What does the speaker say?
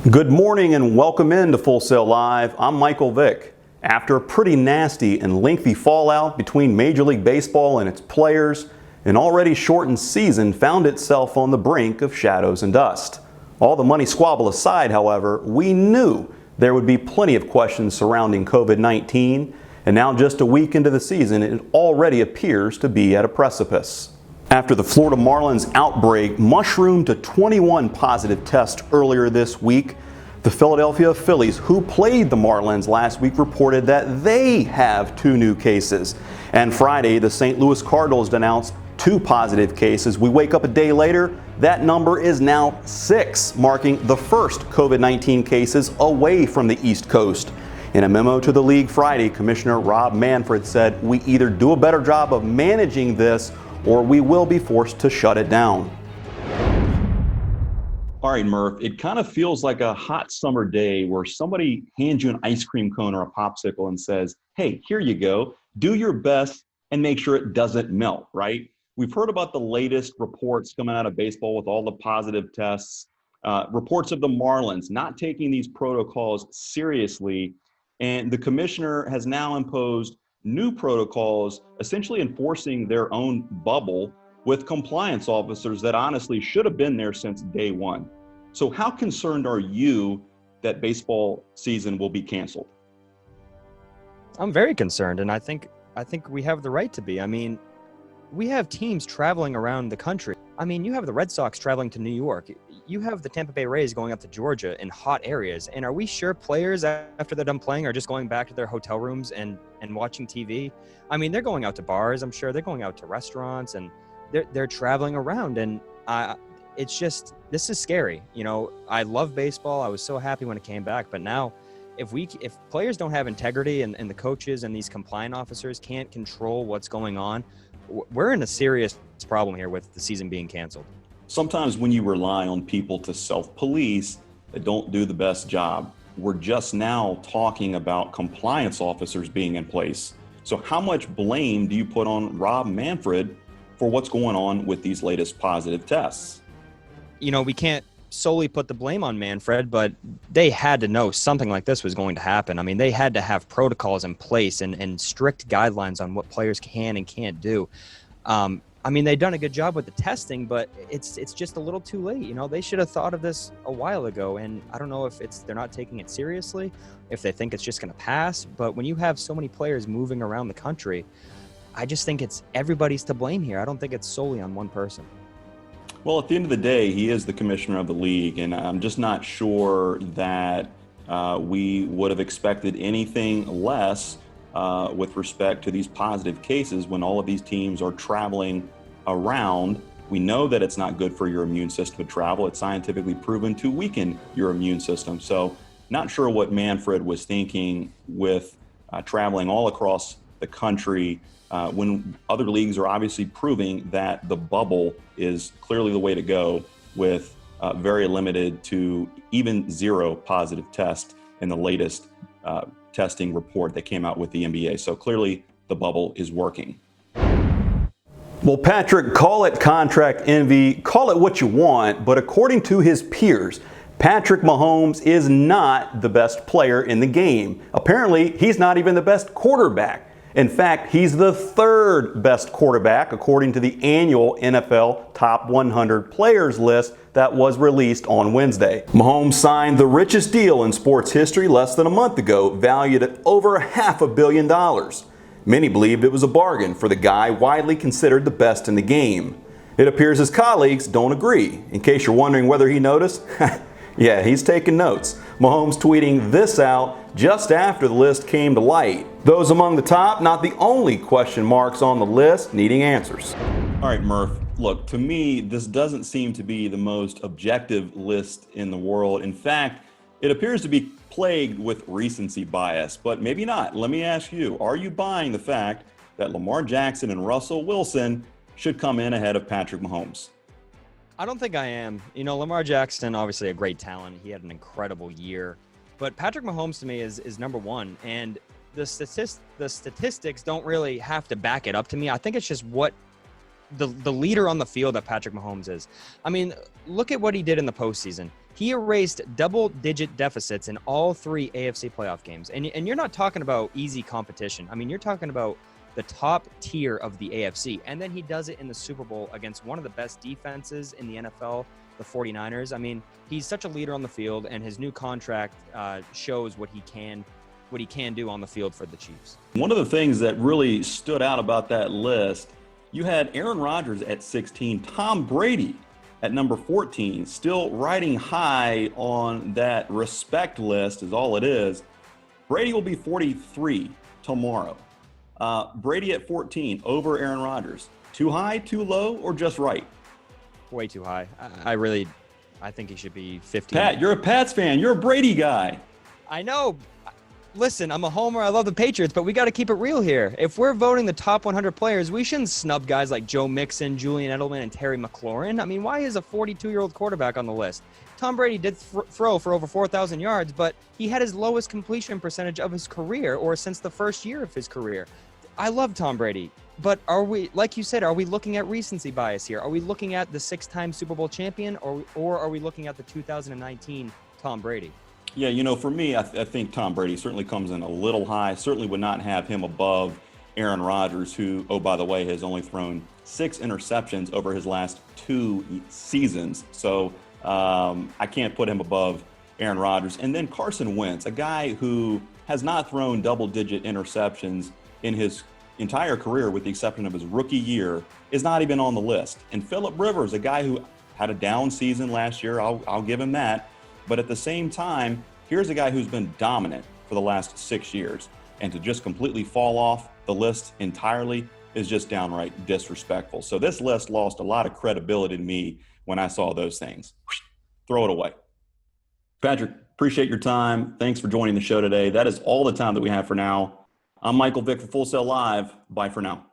Good morning and welcome in to Full Sail Live. I'm Michael Vick. After a pretty nasty and lengthy fallout between Major League Baseball and its players, an already shortened season found itself on the brink of shadows and dust. All the money squabble aside, however, we knew there would be plenty of questions surrounding COVID-19, and now just a week into the season, it already appears to be at a precipice. After the Florida Marlins outbreak mushroomed to 21 positive tests earlier this week, the Philadelphia Phillies, who played the Marlins last week, reported that they have 2 new cases. And Friday, the St. Louis Cardinals announced 2 positive cases. We wake up a day later, that number is now 6, marking the first COVID-19 cases away from the East Coast. In a memo to the league Friday, Commissioner Rob Manfred said, "We either do a better job of managing this or we will be forced to shut it down." All right, Murph, it kind of feels like a hot summer day where somebody hands you an ice cream cone or a popsicle and says, "Hey, here you go. Do your best and make sure it doesn't melt," right? We've heard about the latest reports coming out of baseball with all the positive tests, reports of the Marlins not taking these protocols seriously. And the commissioner has now imposed new protocols, essentially enforcing their own bubble with compliance officers that honestly should have been there since day one. So how concerned are you that baseball season will be canceled? I'm very concerned, and I think we have the right to be. I mean, we have teams traveling around the country. I mean, you have the Red Sox traveling to New York. You have the Tampa Bay Rays going up to Georgia in hot areas. And are we sure players, after they're done playing, are just going back to their hotel rooms and watching TV? I mean, they're going out to bars, I'm sure. They're going out to restaurants, and they're traveling around. And it's just, this is scary. You know, I love baseball. I was so happy when it came back. But now, if players don't have integrity and the coaches and these compliance officers can't control what's going on, we're in a serious problem here with the season being canceled. Sometimes when you rely on people to self-police that don't do the best job, we're just now talking about compliance officers being in place. So how much blame do you put on Rob Manfred for what's going on with these latest positive tests? You know, we can't solely put the blame on Manfred, but they had to know something like this was going to happen. I mean, they had to have protocols in place and strict guidelines on what players can and can't do. I mean, they've done a good job with the testing, but it's just a little too late. You know, they should have thought of this a while ago. And I don't know if they're not taking it seriously, if they think it's just going to pass. But when you have so many players moving around the country, I just think everybody's to blame here. I don't think it's solely on one person. Well, at the end of the day, he is the commissioner of the league, and I'm just not sure that we would have expected anything less with respect to these positive cases when all of these teams are traveling around. We know that it's not good for your immune system to travel. It's scientifically proven to weaken your immune system. So not sure what Manfred was thinking with traveling all across the country when other leagues are obviously proving that the bubble is clearly the way to go, with very limited to even 0 positive tests in the latest testing report that came out with the NBA. So clearly the bubble is working. Well, Patrick, call it contract envy, call it what you want, but according to his peers, Patrick Mahomes is not the best player in the game. Apparently, he's not even the best quarterback. In fact, he's the 3rd best quarterback according to the annual NFL Top 100 Players list that was released on Wednesday. Mahomes signed the richest deal in sports history less than a month ago, valued at over $500 million. Many believed it was a bargain for the guy widely considered the best in the game. It appears his colleagues don't agree. In case you're wondering whether he noticed, yeah, he's taking notes. Mahomes tweeting this out just after the list came to light. Those among the top, not the only question marks on the list needing answers. All right, Murph, look, to me, this doesn't seem to be the most objective list in the world. In fact, it appears to be plagued with recency bias, but maybe not. Let me ask you, are you buying the fact that Lamar Jackson and Russell Wilson should come in ahead of Patrick Mahomes? I don't think I am. You know, Lamar Jackson, obviously a great talent. He had an incredible year. But Patrick Mahomes to me is number one. And the statistics don't really have to back it up to me. I think it's just what the leader on the field that Patrick Mahomes is. I mean, look at what he did in the postseason. He erased double-digit deficits in all 3 AFC playoff games. And you're not talking about easy competition. I mean, you're talking about the top tier of the AFC. And then he does it in the Super Bowl against one of the best defenses in the NFL, the 49ers. I mean, he's such a leader on the field, and his new contract shows what he can do on the field for the Chiefs. One of the things that really stood out about that list, you had Aaron Rodgers at 16, Tom Brady at number 14, still riding high on that respect list is all it is. Brady will be 43 tomorrow. Brady at 14 over Aaron Rodgers. Too high, too low, or just right? Way too high. I think he should be 15. Pat, you're a Pats fan. You're a Brady guy. I know. Listen, I'm a homer. I love the Patriots, but we got to keep it real here. If we're voting the top 100 players, we shouldn't snub guys like Joe Mixon, Julian Edelman, and Terry McLaurin. I mean, why is a 42-year-old quarterback on the list? Tom Brady did throw for over 4,000 yards, but he had his lowest completion percentage of his career, or since the first year of his career. I love Tom Brady, but are we, like you said, are we looking at recency bias here? Are we looking at the 6-time Super Bowl champion, or are we looking at the 2019 Tom Brady? Yeah, you know, for me, I think Tom Brady certainly comes in a little high. Certainly would not have him above Aaron Rodgers, who, oh, by the way, has only thrown 6 interceptions over his last 2 seasons. So I can't put him above Aaron Rodgers. And then Carson Wentz, a guy who has not thrown double-digit interceptions in his entire career, with the exception of his rookie year, is not even on the list. And Phillip Rivers, a guy who had a down season last year, I'll give him that. But at the same time, here's a guy who's been dominant for the last 6 years. And to just completely fall off the list entirely is just downright disrespectful. So this list lost a lot of credibility to me when I saw those things. Throw it away. Patrick, appreciate your time. Thanks for joining the show today. That is all the time that we have for now. I'm Michael Vick for Full Sail Live. Bye for now.